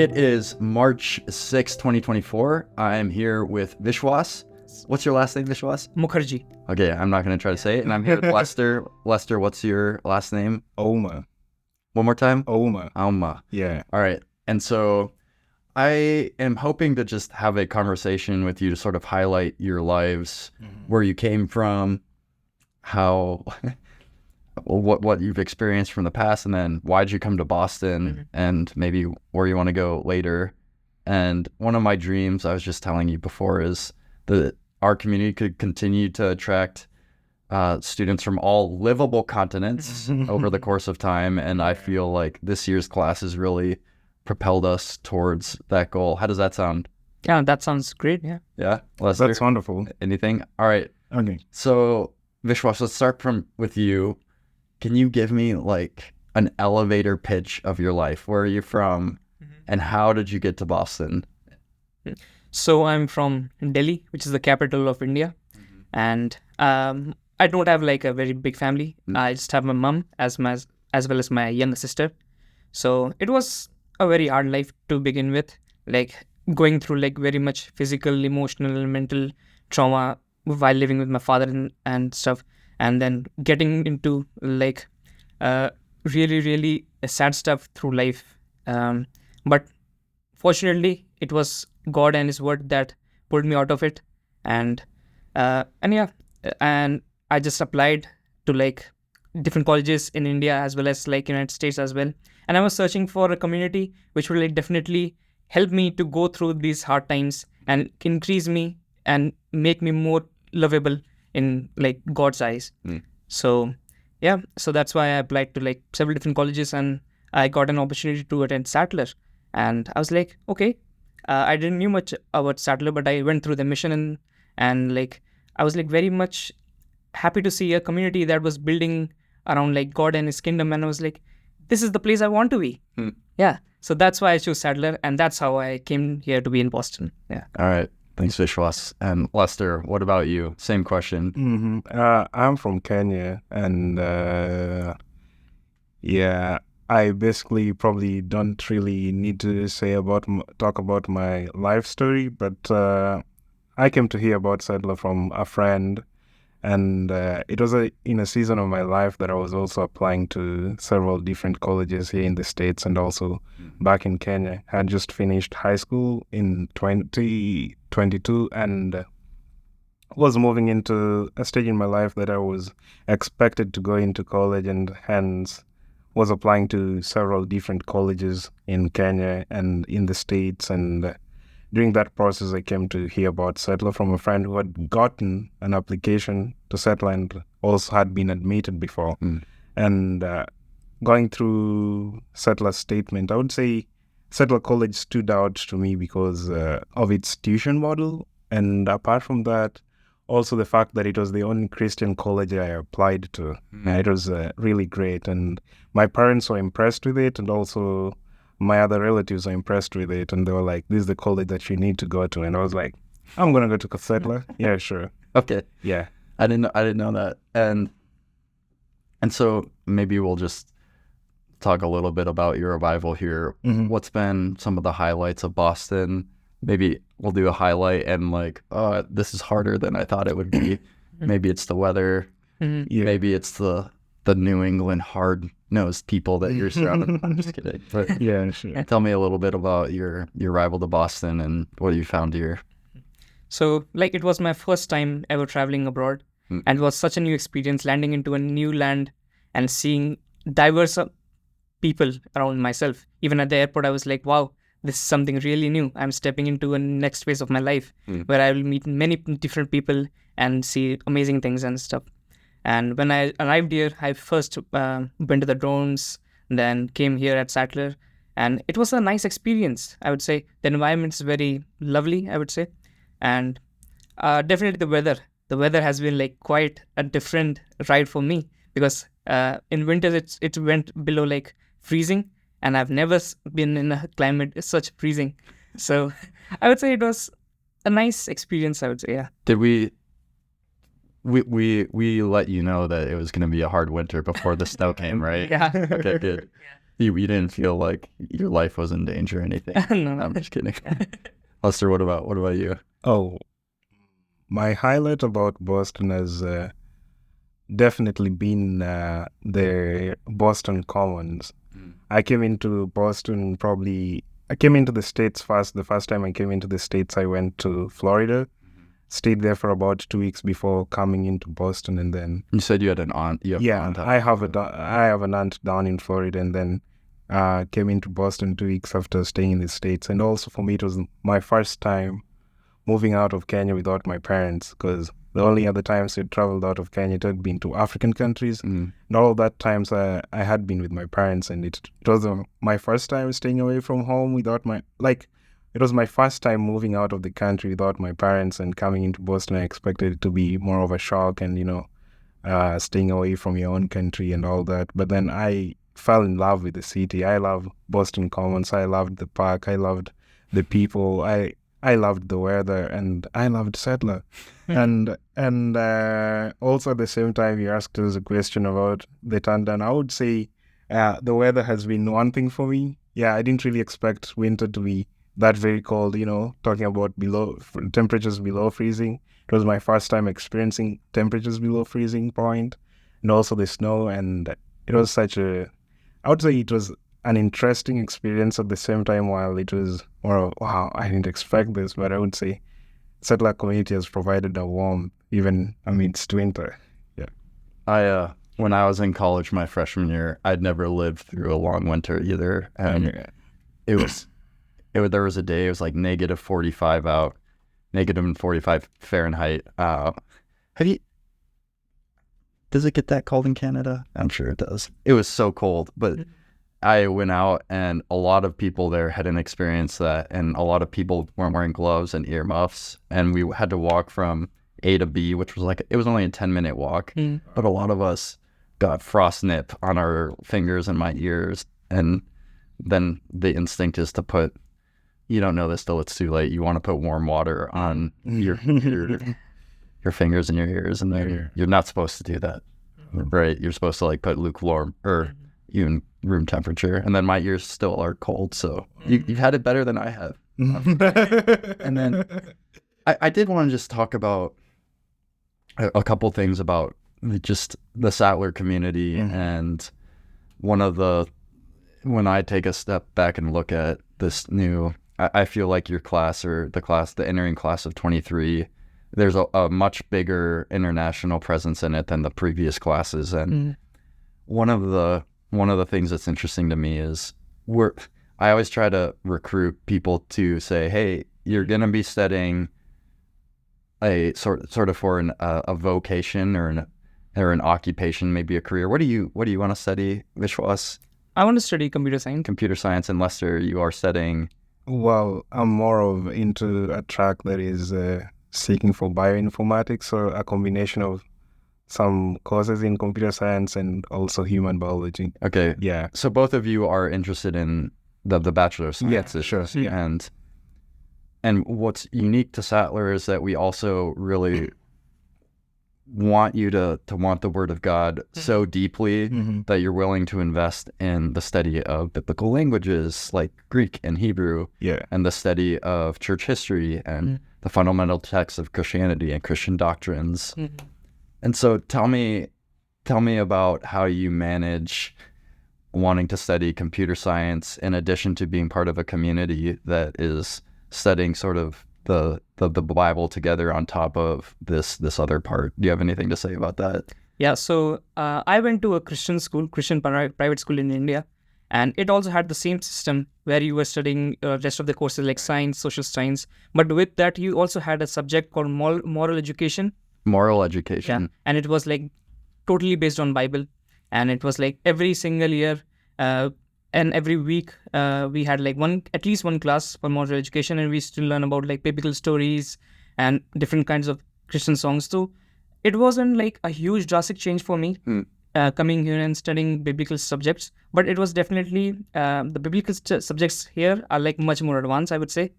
It is March 6, 2024. I'm here with Vishwas. What's your last name, Vishwas? Mukherjee. Okay, I'm not going to try to say it. And I'm here with Lesther. Lesther, what's your last name? Oma. One more time? Oma. Yeah. All right. And so I am hoping to just have a conversation with you to sort of highlight your lives, where you came from, how... what you've experienced from the past, and then why'd you come to Boston, and maybe where you want to go later. And one of my dreams, I was just telling you before, is that our community could continue to attract students from all livable continents over the course of time. And I feel like this year's class has really propelled us towards that goal. How does that sound? Yeah, that sounds great. Yeah, Lesther? That's wonderful. Anything? All right. Okay. So Vishwas, let's start with you. Can you give me like an elevator pitch of your life? Where are you from, and how did you get to Boston? So I'm from Delhi, which is the capital of India, and I don't have like a very big family. I just have my mom as well as my younger sister. So it was a very hard life to begin with, like going through like very much physical, emotional, mental trauma while living with my father and stuff. And then getting into like really sad stuff through life. But fortunately, it was God and His word that pulled me out of it. And I just applied to like different colleges in India as well as like United States as well. And I was searching for a community which will like definitely help me to go through these hard times and increase me and make me more lovable in like God's eyes. So that's why I applied to like several different colleges, and I got an opportunity to attend Sattler. And I was like, okay, I didn't knew much about Sattler, but I went through the mission and like I was like very much happy to see a community that was building around like God and His kingdom, and I was like, this is the place I want to be. Yeah, so that's why I chose Sattler, and that's how I came here to be in Boston. Yeah. All right. Thanks, Vishwas. And Lesther, what about you? Same question. I'm from Kenya, and I basically probably don't really need to talk about my life story, but I came to hear about Sattler from a friend, and it was in a season of my life that I was also applying to several different colleges here in the States and also back in Kenya. I had just finished high school in 2022 and was moving into a stage in my life that I was expected to go into college, and hence was applying to several different colleges in Kenya and in the States. And during that process, I came to hear about Sattler from a friend who had gotten an application to Sattler and also had been admitted before. And going through Sattler's statement, I would say Sattler College stood out to me because of its tuition model. And apart from that, also the fact that it was the only Christian college I applied to. It was really great. And my parents were impressed with it, and also my other relatives are impressed with it, and they were like, this is the college that you need to go to. And I was like, I'm going to go to Sattler. Yeah, sure. Okay. Yeah. I didn't know that. And so maybe we'll just talk a little bit about your arrival here. What's been some of the highlights of Boston? Maybe we'll do a highlight and like, oh, this is harder than I thought it would be. Maybe it's the weather. Maybe it's the New England hard-nosed people that you're surrounded. I'm just kidding. But yeah, sure. Tell me a little bit about your arrival to Boston and what you found here. So like it was my first time ever traveling abroad, and it was such a new experience landing into a new land and seeing diverse people around myself. Even at the airport, I was like, wow, this is something really new. I'm stepping into a next phase of my life where I will meet many different people and see amazing things and stuff. And when I arrived here, I first went to the drones, then came here at Sattler, and it was a nice experience, I would say. The environment is very lovely, I would say. And definitely the weather. The weather has been like quite a different ride for me, because in winters it went below like freezing, and I've never been in a climate such freezing. So I would say it was a nice experience, I would say, yeah. Did we let you know that it was going to be a hard winter before the snow came, right? Yeah. Okay, good. You didn't feel like your life was in danger or anything. No, I'm just kidding. Lester, what about you? Oh, my highlight about Boston has definitely been the Boston Commons. I came into Boston I came into the States first. The first time I came into the States, I went to Florida, stayed there for about 2 weeks before coming into Boston, and then You said you had an aunt. You have an aunt. I have an aunt down in Florida, and then came into Boston 2 weeks after staying in the States. And also for me, it was my first time moving out of Kenya without my parents, because the only other times I traveled out of Kenya, it had been to African countries. And all that times I had been with my parents, and it was my first time staying away from home without it was my first time moving out of the country without my parents, and coming into Boston, I expected it to be more of a shock and, staying away from your own country and all that. But then I fell in love with the city. I love Boston Commons. I loved the park. I loved the people. I loved the weather, and I loved Sattler. and also at the same time, you asked us a question about the Tandan. I would say the weather has been one thing for me. Yeah, I didn't really expect winter to be that very cold, talking about temperatures below freezing. It was my first time experiencing temperatures below freezing point, and also the snow. And it was I would say it was an interesting experience at the same time, while it was more of, wow, I didn't expect this. But I would say Sattler community has provided a warmth even amidst winter. Yeah. When I was in college my freshman year, I'd never lived through a long winter either. And there was a day, it was like negative 45 out, negative 45 Fahrenheit. Does it get that cold in Canada? I'm sure it does. It was so cold, but I went out, and a lot of people there hadn't experienced that, and a lot of people weren't wearing gloves and earmuffs, and we had to walk from A to B, which was it was only a 10-minute walk, but a lot of us got frost nip on our fingers and my ears, and then the instinct is to put, you don't know this till it's too late, you want to put warm water on your fingers and your ears, and you're not supposed to do that, right? You're supposed to put lukewarm or even room temperature, and then my ears still are cold, so you've had it better than I have. And then I did want to just talk about a couple things about just the Sattler community, and when I take a step back and look at this new, I feel like your class, or the entering class of 23, there's a much bigger international presence in it than the previous classes, and one of the things that's interesting to me is I always try to recruit people to say, hey, you're going to be studying a sort of for a vocation or an occupation, maybe a career. What do you want to study, Vishwas? I want to study computer science. Computer science. And Lester, you are studying? Well, I'm more of into a track that is seeking for bioinformatics, or a combination of some courses in computer science and also human biology. Okay. Yeah. So both of you are interested in the Bachelor of Science. Yeah, sure. Yeah. And what's unique to Sattler is that we also really want you to want the Word of God so deeply that you're willing to invest in the study of biblical languages like Greek and Hebrew, and the study of church history and the fundamental texts of Christianity and Christian doctrines. And so tell me about how you manage wanting to study computer science in addition to being part of a community that is studying sort of the Bible together on top of this other part. Do you have anything to say about that? Yeah, so I went to a Christian private school in India, and it also had the same system where you were studying rest of the courses like science, social science, but with that you also had a subject called moral education. Moral education. Yeah, and it was totally based on Bible, and it was every single year and every week we had at least one class for moral education, and we used to learn about biblical stories and different kinds of Christian songs too. It wasn't a huge drastic change for me coming here and studying biblical subjects, but it was definitely the biblical subjects here are much more advanced, I would say,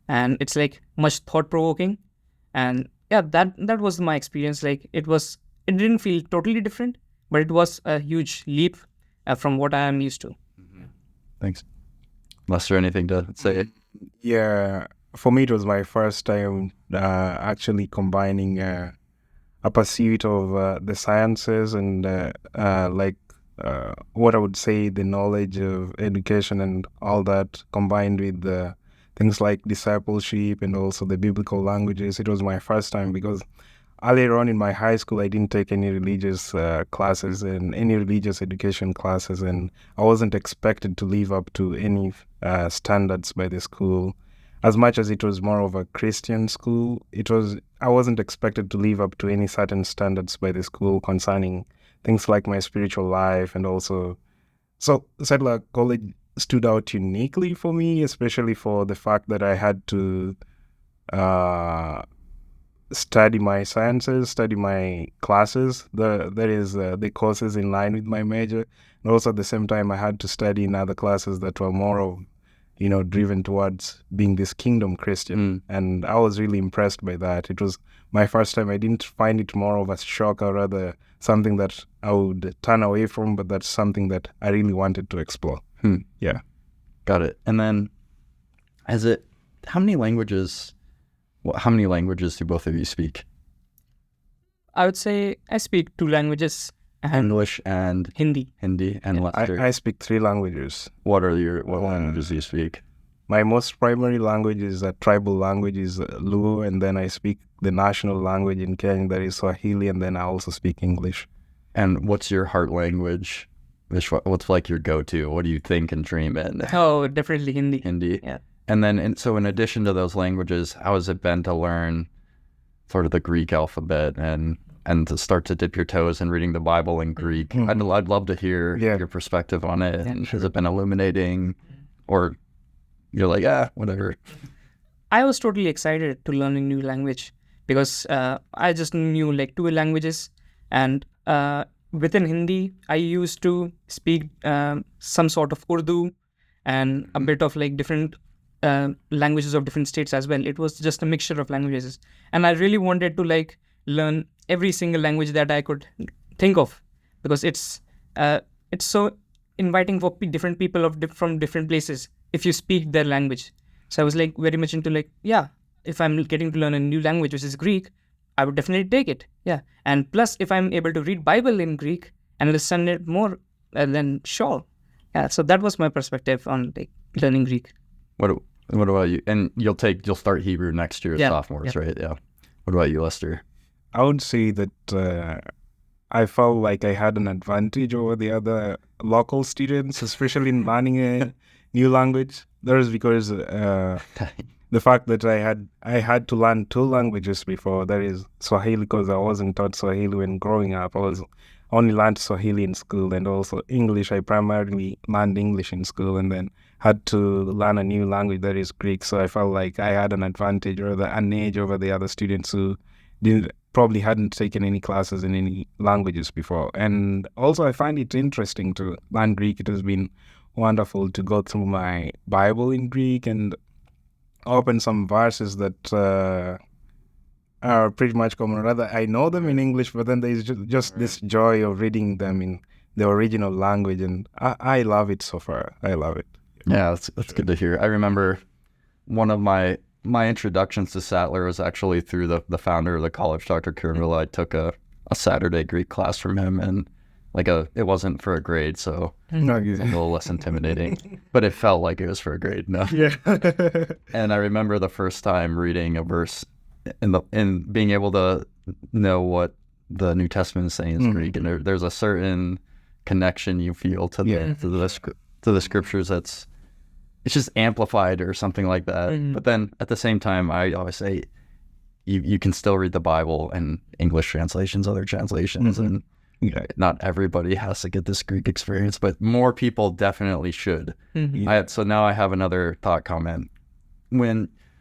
and it's much thought-provoking. And yeah, that was my experience. It didn't feel totally different, but it was a huge leap from what I am used to. Thanks. Lesther, anything to say? Yeah, for me, it was my first time actually combining a pursuit of the sciences and what I would say the knowledge of education and all that combined with the things like discipleship and also the biblical languages. It was my first time because earlier on in my high school, I didn't take any religious classes and any religious education classes, and I wasn't expected to live up to any standards by the school. As much as it was more of a Christian school, I wasn't expected to live up to any certain standards by the school concerning things like my spiritual life and also. So Sattler College stood out uniquely for me, especially for the fact that I had to study my sciences, study my classes, the courses in line with my major, and also at the same time I had to study in other classes that were more of, driven towards being this kingdom Christian. And I was really impressed by that. It was my first time. I didn't find it more of a shock or rather something that I would turn away from, but that's something that I really wanted to explore. Yeah. Got it. And then how many languages do both of you speak? I would say I speak 2 languages. English and Hindi. And Lesther. I speak 3 languages. What languages do you speak? My most primary language is a tribal language is Luo, and then I speak the national language in Kenya, that is Swahili, and then I also speak English. And what's your heart language? What's like your go-to? What do you think and dream in? Oh, definitely Hindi. Hindi. Yeah. And then, so in addition to those languages, how has it been to learn sort of the Greek alphabet and to start to dip your toes in reading the Bible in Greek? I'd love to hear your perspective on it. Yeah, and has it been illuminating, or you're like, whatever? I was totally excited to learn a new language because I just knew like 2 languages, and within Hindi, I used to speak some sort of Urdu and a bit of like different languages of different states as well. It was just a mixture of languages, and I really wanted to like learn every single language that I could think of, because it's so inviting for different people from different places if you speak their language. So I was like very much into like, if I'm getting to learn a new language which is Greek, I would definitely take it. And plus if I'm able to read Bible in Greek and understand it more, then sure. So that was my perspective on like learning Greek. What about you? And you'll start Hebrew next year as sophomores, right? Yeah. What about you, Lesther? I would say that I felt like I had an advantage over the other local students, especially in learning a new language. That was because the fact that I had to learn 2 languages before. That is Swahili, because I wasn't taught Swahili when growing up. I only learned Swahili in school, and also English. I primarily learned English in school, and then had to learn a new language, that is Greek. So I felt like I had an advantage or an edge over the other students who probably hadn't taken any classes in any languages before. And also I find it interesting to learn Greek. It has been wonderful to go through my Bible in Greek and open some verses that are pretty much common. Rather, I know them in English, but then there's just this joy of reading them in the original language, and I love it so far. I love it. Yeah, that's good to hear. I remember one of my introductions to Sattler was actually through the founder of the college, Dr. Kirmila. I took a Saturday Greek class from him, and it wasn't for a grade, so it was a little less intimidating, but it felt like it was for a grade. No. Yeah. And I remember the first time reading a verse and being able to know what the New Testament is saying in Greek, and there's a certain connection you feel to the scriptures it's just amplified or something like that. But then at the same time, I always say you can still read the Bible and English translations, other translations, and not everybody has to get this Greek experience, but more people definitely should. So now I have another thought comment.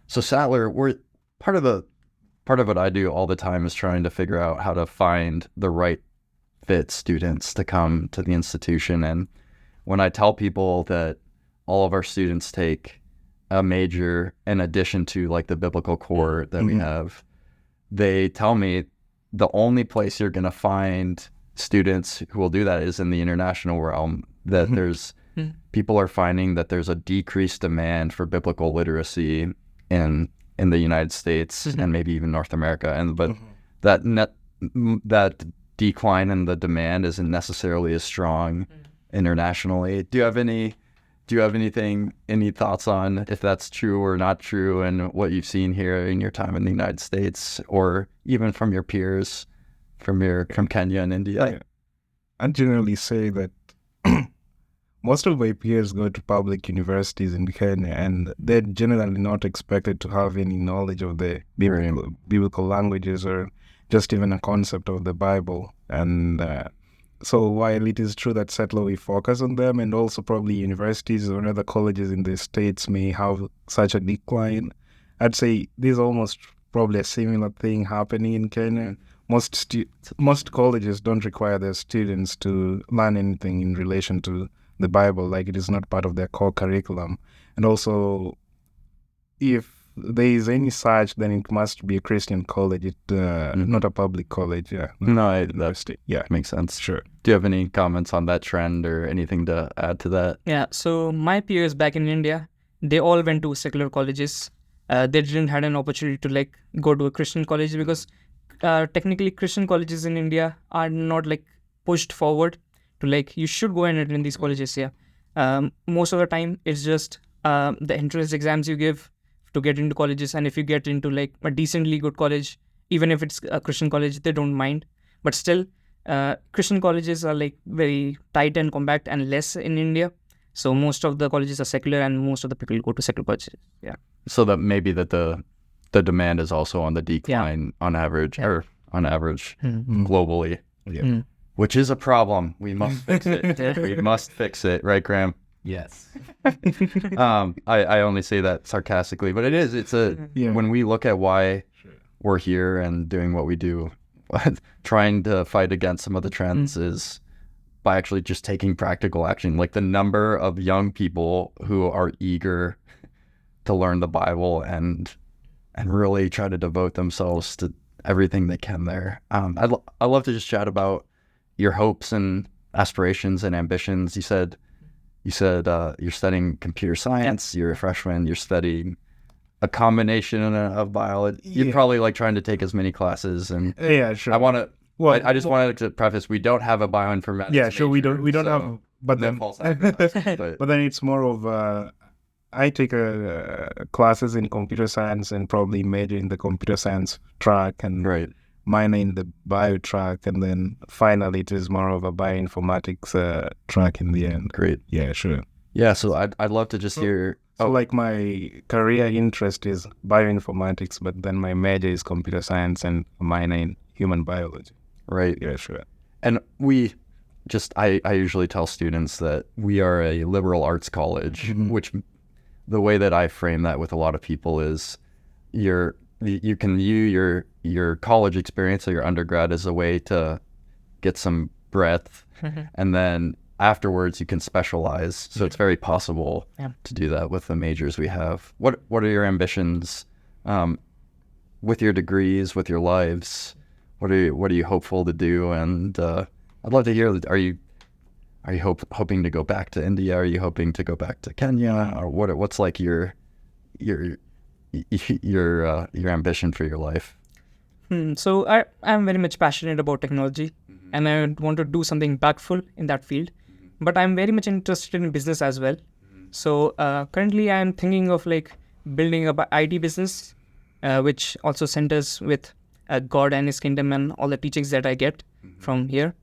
So Sattler, we're part of what I do all the time is trying to figure out how to find the right fit students to come to the institution. And when I tell people that all of our students take a major in addition to like the biblical core that we have, they tell me the only place you're going to find students who will do that is in the international realm, that there's people are finding that there's a decreased demand for biblical literacy in the United States and maybe even North America, but that decline in the demand isn't necessarily as strong internationally. Do you have any thoughts on if that's true or not true, and what you've seen here in your time in the United States, or even from your peers from Kenya and India? I generally say that most of my peers go to public universities in Kenya, and they're generally not expected to have any knowledge of the biblical languages or just even a concept of the Bible. And so while it is true that Sattler we focus on them, and also probably universities or other colleges in the States may have such a decline, I'd say there's almost probably a similar thing happening in Kenya. Most colleges don't require their students to learn anything in relation to the Bible, like it is not part of their core curriculum. And also, if there is any such, then it must be a Christian college, not a public college. Yeah. No, that makes sense. Sure. Do you have any comments on that trend or anything to add to that? Yeah, so my peers back in India, they all went to secular colleges. They didn't had an opportunity to go to a Christian college, because technically Christian colleges in India are not pushed forward to you should go and attend these colleges. Most of the time it's just the entrance exams you give to get into colleges, and if you get into a decently good college, even if it's a Christian college, they don't mind. But still, Christian colleges are very tight and compact and less in India. So most of the colleges are secular, and most of the people go to secular colleges. Yeah. So that maybe that the demand is also on the decline on average, globally. Yeah. Which is a problem. We must fix it. We must fix it, right, Graham? Yes. I only say that sarcastically, but it is. It's when we look at why we're here and doing what we do, trying to fight against some of the trends is by actually just taking practical action. Like the number of young people who are eager to learn the Bible and really try to devote themselves to everything they can there. I'd love to just chat about your hopes and aspirations and ambitions. You said you're studying computer science. You're a freshman. You're studying a combination of biology. You're probably trying to take as many classes. And yeah, sure. I just wanted to preface: we don't have a bioinformatics. Yeah, sure. Major, we don't have. But then, but then it's more of I take classes in computer science and probably major in the computer science track, and minor in the bio track, and then finally it is more of a bioinformatics track in the end. Great. Yeah, sure. Yeah, so I'd love to just hear. So my career interest is bioinformatics, but then my major is computer science and minor in human biology. Right. Yeah, sure. And I usually tell students that we are a liberal arts college, which the way that I frame that with a lot of people is you can view your college experience or your undergrad as a way to get some breadth, and then afterwards you can specialize. So it's very possible to do that with the majors we have. What are your ambitions with your degrees, with your lives? What are you hopeful to do? And I'd love to hear. Are you hoping to go back to India? Are you hoping to go back to Kenya? Or what's your ambition for your life? So I'm very much passionate about technology, and I want to do something impactful in that field. But I'm very much interested in business as well. So currently I'm thinking of building a IT business, which also centers with God and His kingdom and all the teachings that I get from here.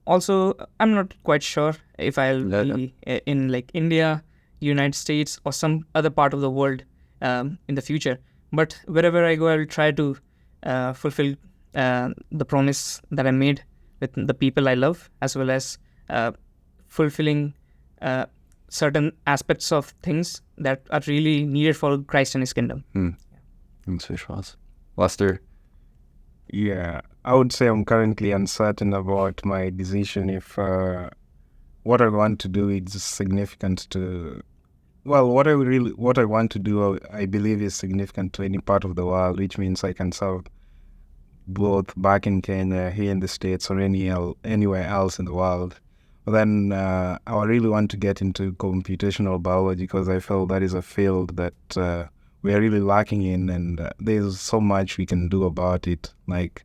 Also, I'm not quite sure if I'll be in India, United States, or some other part of the world in the future. But wherever I go, I will try to fulfill the promise that I made with the people I love, as well as fulfilling certain aspects of things that are really needed for Christ and His kingdom. Thanks, Vishwas. Lesther? Yeah, I would say I'm currently uncertain about my decision if what I want to do is significant to... Well, what I want to do, I believe, is significant to any part of the world, which means I can serve both back in Kenya, here in the States, or anywhere else in the world. But then I really want to get into computational biology because I feel that is a field that we are really lacking in, and there's so much we can do about it. Like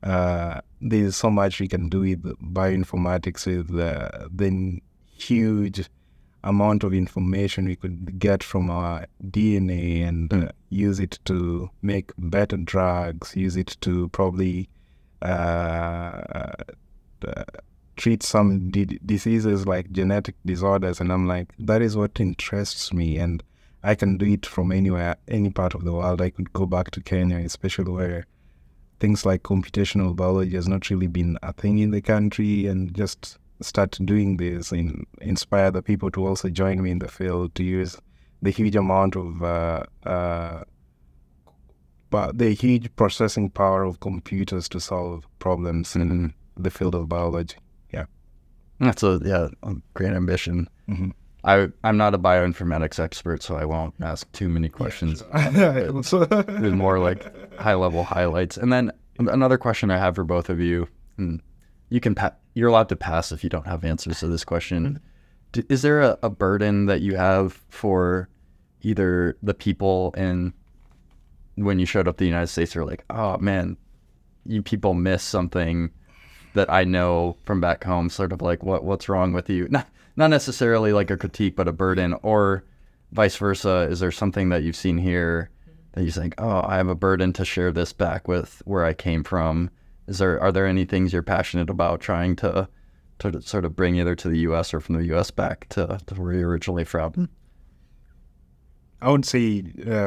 there's so much we can do with bioinformatics, with the huge amount of information we could get from our DNA and use it to make better drugs, use it to probably treat some diseases like genetic disorders. And I'm like, that is what interests me, and I can do it from anywhere, any part of the world. I could go back to Kenya, especially where things like computational biology has not really been a thing in the country, and just start doing this and inspire the people to also join me in the field, to use the huge amount of the huge processing power of computers to solve problems in the field of biology. Yeah, that's a great ambition. Mm-hmm. I'm not a bioinformatics expert, so I won't ask too many questions. There's more like high-level highlights. And then another question I have for both of you, and you're allowed to pass if you don't have answers to this question. Is there a burden that you have for either the people in when you showed up to the United States, they're like, oh man, you people miss something that I know from back home, sort of like what's wrong with you? Not necessarily like a critique, but a burden, or vice versa. Is there something that you've seen here that you think, oh, I have a burden to share this back with where I came from? Are there any things you're passionate about trying to sort of bring either to the U.S. or from the U.S. back to where you're originally from? I would say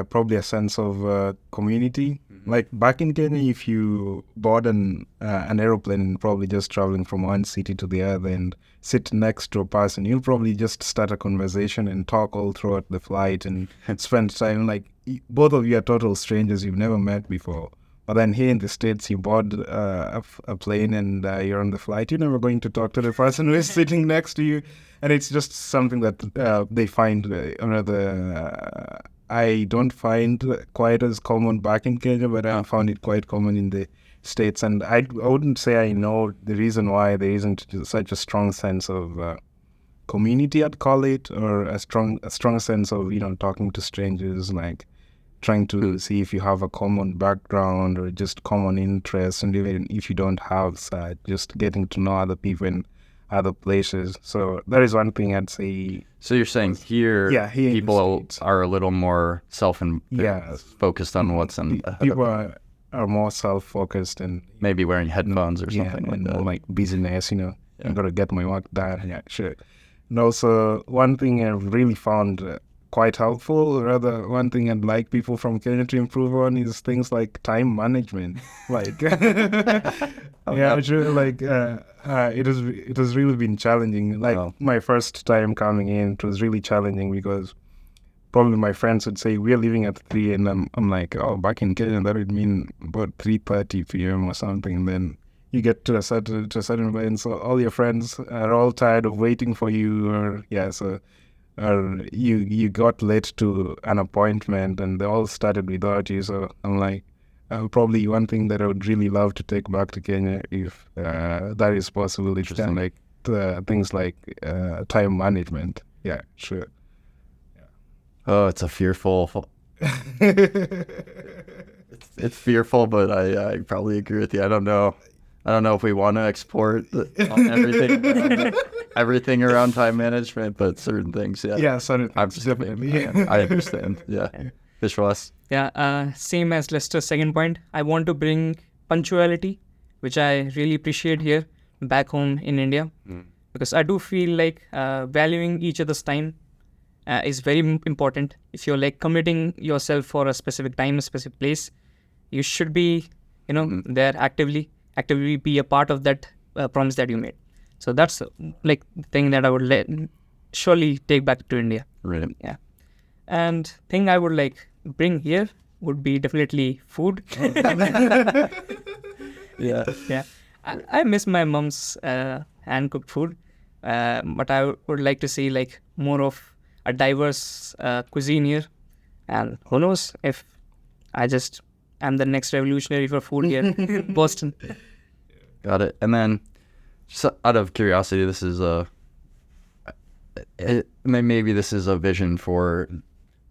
probably a sense of community. Mm-hmm. Like back in Kenya, if you board an aeroplane, probably just traveling from one city to the other and sit next to a person, you'll probably just start a conversation and talk all throughout the flight and spend time. Like both of you are total strangers you've never met before. But then here in the States, you board a plane and you're on the flight. You're never going to talk to the person who is sitting next to you. And it's just something that they find I don't find quite as common back in Kenya, but I found it quite common in the States. And I wouldn't say I know the reason why there isn't such a strong sense of community, I'd call it, or a strong sense of, talking to strangers, like trying to see if you have a common background or just common interests, and even if you don't have such, just getting to know other people in other places. So that is one thing I'd say. So you're saying here people are a little more focused on what's in people are more self-focused and maybe wearing headphones or something like that. Like business, I'm gonna get my work done. Yeah, sure. And also one thing I've really found quite helpful, or rather one thing I'd like people from Kenya to improve on, is things like time management. Like sure, like it has really been challenging. Like my first time coming in, it was really challenging because probably my friends would say we're leaving at 3, and I'm like, oh, back in Kenya that would mean about 3:30 p.m. or something. And then you get to a certain point, and so all your friends are all tired of waiting for you, or you got late to an appointment and they all started without you. So I'm like, probably one thing that I would really love to take back to Kenya, if that is possible, is like things like time management. Yeah, sure. Yeah. Oh, it's a fearful. it's fearful, but I probably agree with you. I don't know if we want to export everything around time management, but certain things, yeah. Yeah, certain things, definitely. I understand, yeah. Vishwas? Yeah, same as Lester's second point. I want to bring punctuality, which I really appreciate here back home in India, because I do feel like valuing each other's time is very important. If you're like committing yourself for a specific time, a specific place, you should be, there actively be a part of that promise that you made. So that's like the thing that I would surely take back to India. Right. Yeah. And thing I would like bring here would be definitely food. Yeah. I miss my mom's hand cooked food, but I would like to see like more of a diverse cuisine here. And who knows if I'm the next revolutionary for food here in Boston. Got it. And then, just out of curiosity, this is maybe this is a vision for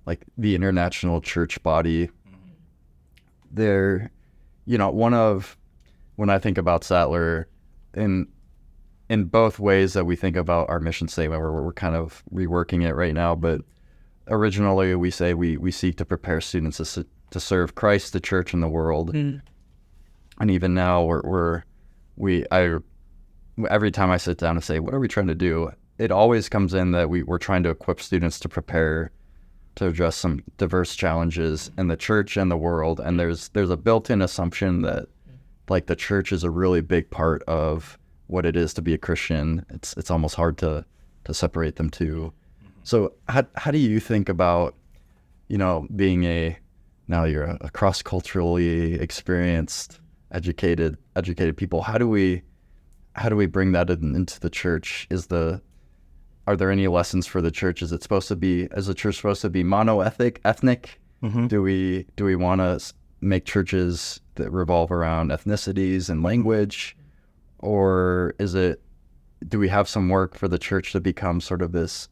like the international church body. There, when I think about Sattler, in both ways that we think about our mission statement, where we're kind of reworking it right now, but originally we say we seek to prepare students to serve Christ, the church, and the world. And even now every time I sit down and say, what are we trying to do? It always comes in that we're trying to equip students to prepare to address some diverse challenges in the church and the world. And there's a built-in assumption that like the church is a really big part of what it is to be a Christian. It's almost hard to separate them two. So how do you think about, being now you're a cross-culturally experienced, educated people? How do we bring that into the church? Are there any lessons for the church? Is the church supposed to be ethnic? Do we want to make churches that revolve around ethnicities and language? Or do we have some work for the church to become sort of this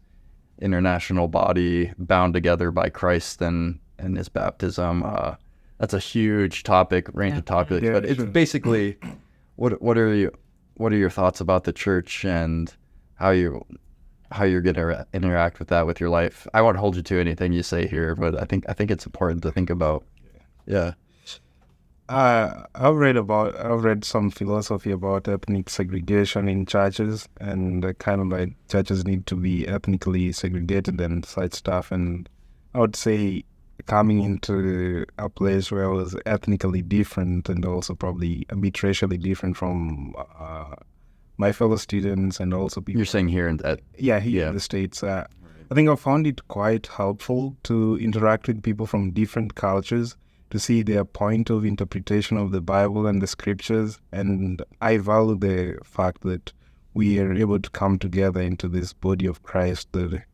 international body bound together by Christ and his baptism? That's a huge range of topics, but it's basically, what are your thoughts about the church and how you're going to interact with that with your life? I won't hold you to anything you say here, but I think it's important to think about. Yeah. I've read some philosophy about ethnic segregation in churches, and kind of like churches need to be ethnically segregated and such stuff. And I would say coming into a place where I was ethnically different and also probably a bit racially different from my fellow students and also people. You're saying here in the States. I think I found it quite helpful to interact with people from different cultures, to see their point of interpretation of the Bible and the scriptures. And I value the fact that we are able to come together into this body of Christ that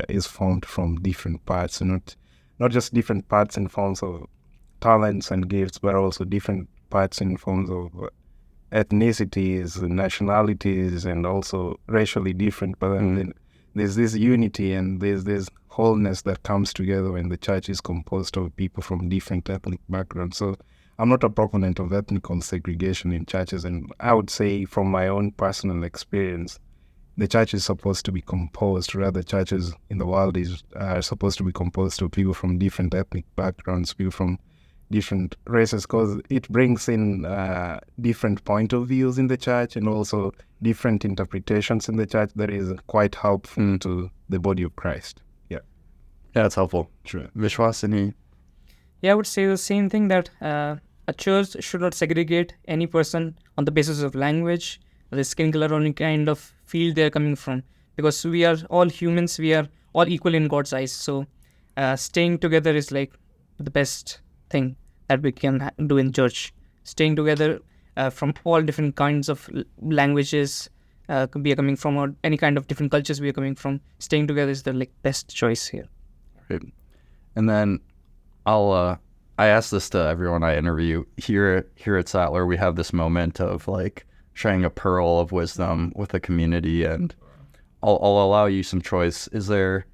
is formed from different parts, and not just different parts in forms of talents and gifts, but also different parts in forms of ethnicities and nationalities, and also racially different. But then there's this unity and there's this wholeness that comes together when the church is composed of people from different ethnic backgrounds. So I'm not a proponent of ethnical segregation in churches, and I would say from my own personal experience, the church is supposed to be composed, rather churches in the world are supposed to be composed of people from different ethnic backgrounds, people from different races, because it brings in different point of views in the church and also different interpretations in the church that is quite helpful to the body of Christ. Yeah, that's helpful. Sure. Vishwas, any? Yeah, I would say the same thing, that a church should not segregate any person on the basis of language, the skin color, or any kind of field they're coming from, because we are all humans, we are all equal in God's eyes. So staying together is like the best thing that we can do in church. Staying together from all different kinds of languages we are coming from, or any kind of different cultures we are coming from. Staying together is the best choice here. Right. And then I ask this to everyone I interview here at Sattler. We have this moment of sharing a pearl of wisdom with the community, and I'll allow you some choice. Is there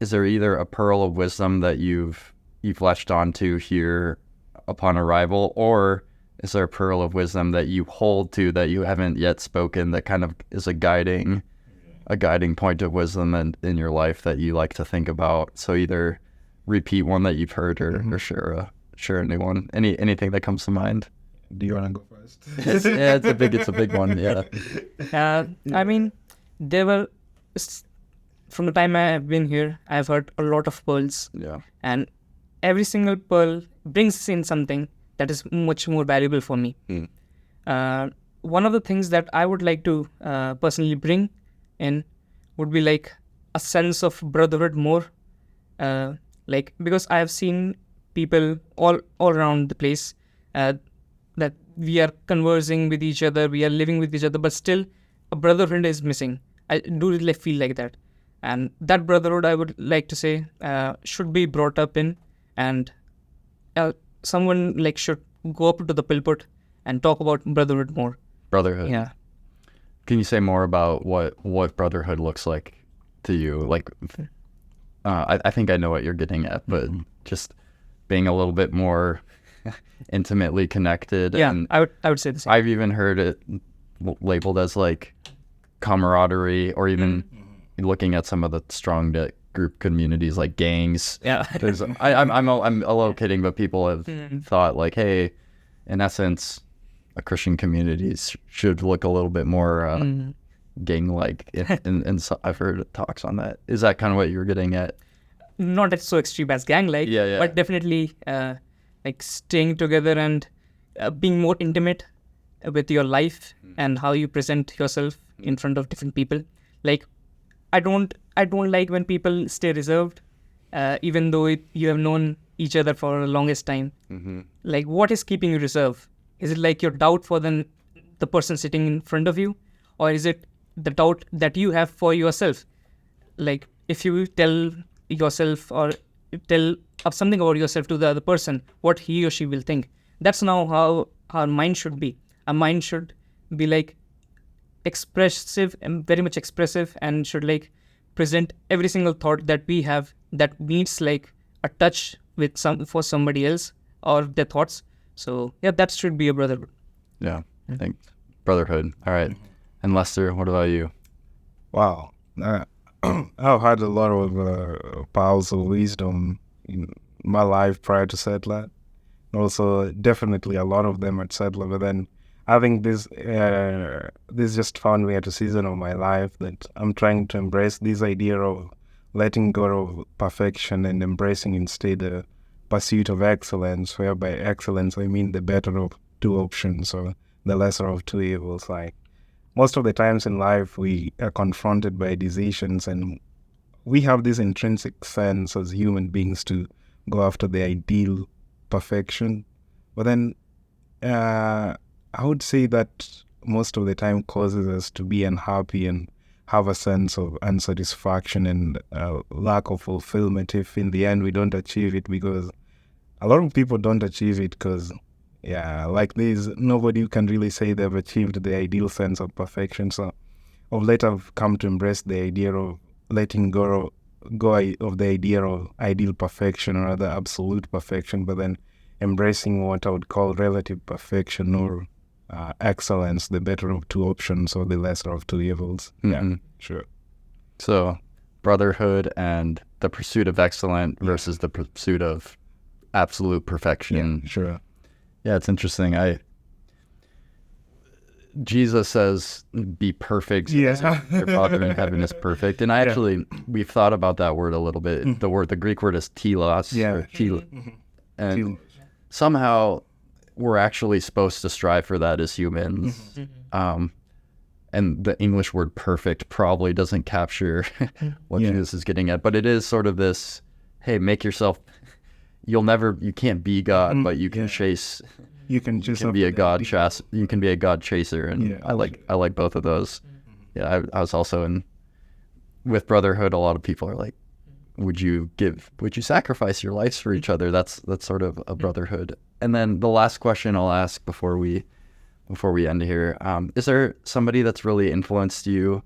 either a pearl of wisdom that you've latched onto here upon arrival, or is there a pearl of wisdom that you hold to that you haven't yet spoken, that kind of is a guiding point of wisdom in your life that you like to think about? So either repeat one that you've heard or share a new one. Anything that comes to mind? Do you want to go first? Yeah, it's a big one. Yeah. I mean, from the time I have been here, I've heard a lot of pearls. Yeah. And every single pearl brings in something that is much more valuable for me. One of the things that I would like to personally bring in would be a sense of brotherhood more. Because I have seen people all around the place that we are conversing with each other, we are living with each other, but still a brotherhood is missing. I do really feel like that. And that brotherhood, I would like to say, should be brought up in, and someone should go up to the pulpit and talk about brotherhood more. Brotherhood. Yeah. Can you say more about what brotherhood looks like to you? Like, I think I know what you're getting at, but just being a little bit more intimately connected. Yeah, And I would say the same. I've even heard it labeled as like camaraderie, or even looking at some of the strong group communities like gangs. Yeah. I'm a little kidding, but people have thought like, hey, in essence, a Christian community should look a little bit more gang-like. And so I've heard talks on that. Is that kind of what you were getting at? Not as so extreme as gang-like, Yeah. but definitely like staying together and being more intimate with your life and how you present yourself in front of different people. Like, I don't like when people stay reserved, even though you have known each other for the longest time. Like, what is keeping you reserved? Is it like your doubt for the person sitting in front of you, or is it the doubt that you have for yourself? Like, if you tell yourself or tell something about yourself to the other person, what he or she will think. That's now how our mind should be. Our mind should be like expressive and very much expressive, and should like present every single thought that we have that needs like a touch with for somebody else or their thoughts. So yeah, that should be a brotherhood. Yeah, I think brotherhood. All right. And Lesther, what about you? Wow. I've had a lot of piles of wisdom in my life prior to Sattler. Also, definitely a lot of them at Sattler. But then I think this just found me at a season of my life that I'm trying to embrace this idea of letting go of perfection and embracing instead the pursuit of excellence, where by excellence I mean the better of two options or the lesser of two evils. Like, most of the times in life, we are confronted by decisions, and we have this intrinsic sense as human beings to go after the ideal perfection. But then I would say that most of the time causes us to be unhappy and have a sense of unsatisfaction and lack of fulfillment if in the end we don't achieve it, because a lot of people don't achieve it because like there's nobody can really say they've achieved the ideal sense of perfection. So of late I've come to embrace the idea of letting go of the idea of ideal perfection or other absolute perfection, but then embracing what I would call relative perfection or excellence, the better of two options or the lesser of two evils. Yeah, sure. So brotherhood and the pursuit of excellence versus the pursuit of absolute perfection. Yeah, sure. Yeah, it's interesting. Jesus says, be perfect. Yeah. Your Father in heaven is perfect. And we've thought about that word a little bit. The Greek word is telos. Yeah. And somehow we're actually supposed to strive for that as humans. And the English word perfect probably doesn't capture what Jesus is getting at. But it is sort of this, hey, make yourself, you can't be God, but you can chase. You can be a God chaser. You can be a God chaser, and I like both of those. Yeah, I was also with brotherhood. A lot of people are like, would you sacrifice your lives for each other? That's sort of a brotherhood. And then the last question I'll ask before we end here, is there somebody that's really influenced you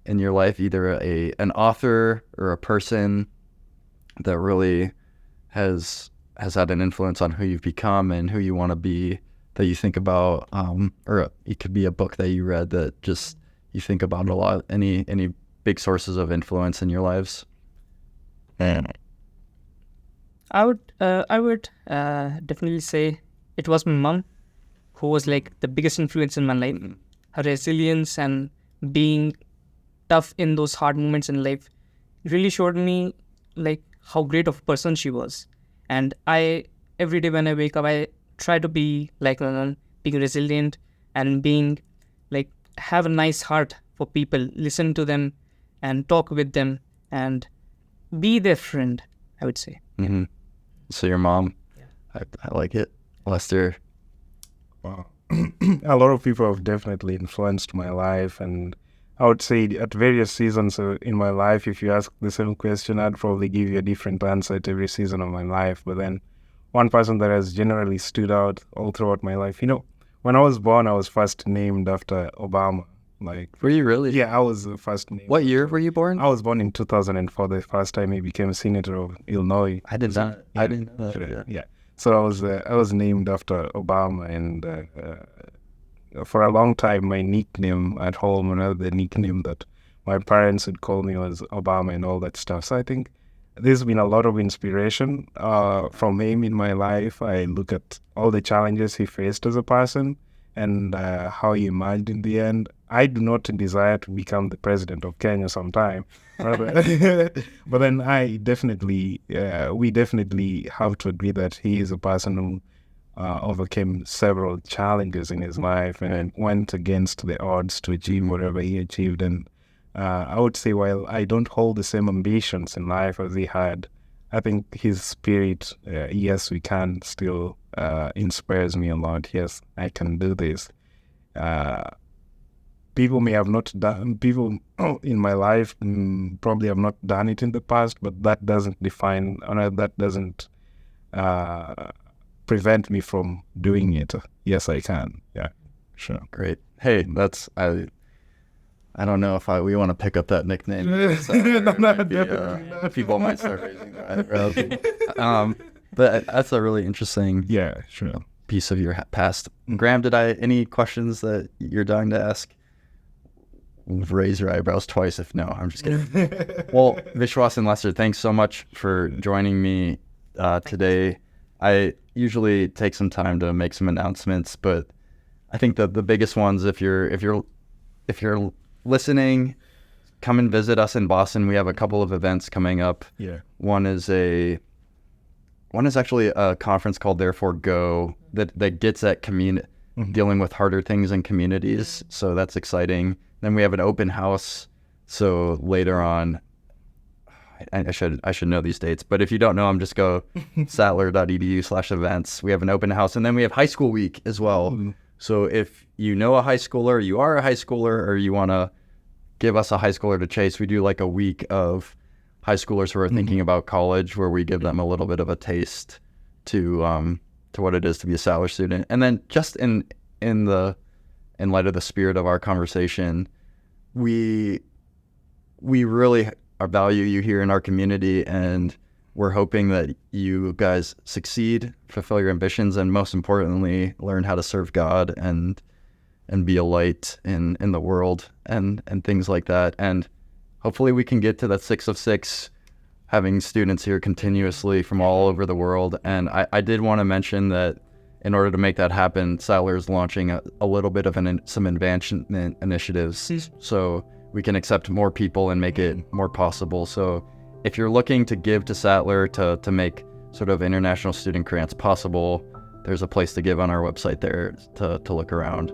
in your life, either an author or a person that really has had an influence on who you've become and who you want to be, that you think about, or it could be a book that you read that just you think about a lot? Any big sources of influence in your lives? I would definitely say it was my mom who was like the biggest influence in my life. Her resilience and being tough in those hard moments in life really showed me like how great of a person she was. And every day when I wake up, I try to be like her, being resilient and being like, have a nice heart for people, listen to them and talk with them and be their friend, I would say. Mm-hmm. So your mom, I like it. Lesther? Wow. A lot of people have definitely influenced my life, and I would say at various seasons in my life, if you ask the same question, I'd probably give you a different answer at every season of my life. But then one person that has generally stood out all throughout my life, when I was born, I was first named after Obama. Like, Were you really? yeah, I was the first name. What year were you born? I was born in 2004. The first time he became senator of Illinois. I did not. Yeah. I didn't know that. Sure, yeah. So I was named after Obama, and for a long time, my nickname at home, another nickname that my parents would call me was Obama and all that stuff. So I think there's been a lot of inspiration from him in my life. I look at all the challenges he faced as a person and how he emerged in the end. I do not desire to become the president of Kenya sometime, but then we definitely have to agree that he is a person who overcame several challenges in his life and went against the odds to achieve whatever he achieved. And I would say, while I don't hold the same ambitions in life as he had, I think his spirit, yes, we can, still inspires me a lot. Yes, I can do this. People may have not done, people in my life probably have not done it in the past, but that doesn't define, that doesn't prevent me from doing it. Yes, I can. Yeah, sure. Great. Hey, I don't know if we want to pick up that nickname. So, people might start raising their eyebrows. But that's a really interesting piece of your past. Graham, any questions that you're dying to ask? Raise your eyebrows twice if no. I'm just kidding. Well, Vishwas and Lesther, thanks so much for joining me today. I usually take some time to make some announcements, but I think the biggest ones, if you're listening, come and visit us in Boston. We have a couple of events coming up. Yeah. One is actually a conference called Therefore Go that gets at dealing with harder things in communities. So that's exciting. Then we have an open house. So later on, I should know these dates, but if you don't know them, just go sattler.edu/events. We have an open house, and then we have high school week as well. Mm-hmm. So if you know a high schooler, you are a high schooler, or you want to give us a high schooler to chase, we do like a week of high schoolers who are thinking about college, where we give them a little bit of a taste to what it is to be a Sattler student. And then just in light of the spirit of our conversation, we really value you here in our community, and we're hoping that you guys succeed, fulfill your ambitions, and most importantly, learn how to serve God and be a light in the world and things like that. And hopefully we can get to that 6 of 6, having students here continuously from all over the world. And I did want to mention that in order to make that happen, Sattler is launching a little bit of some advancement initiatives so we can accept more people and make it more possible. So if you're looking to give to Sattler to make sort of international student grants possible, there's a place to give on our website there to look around.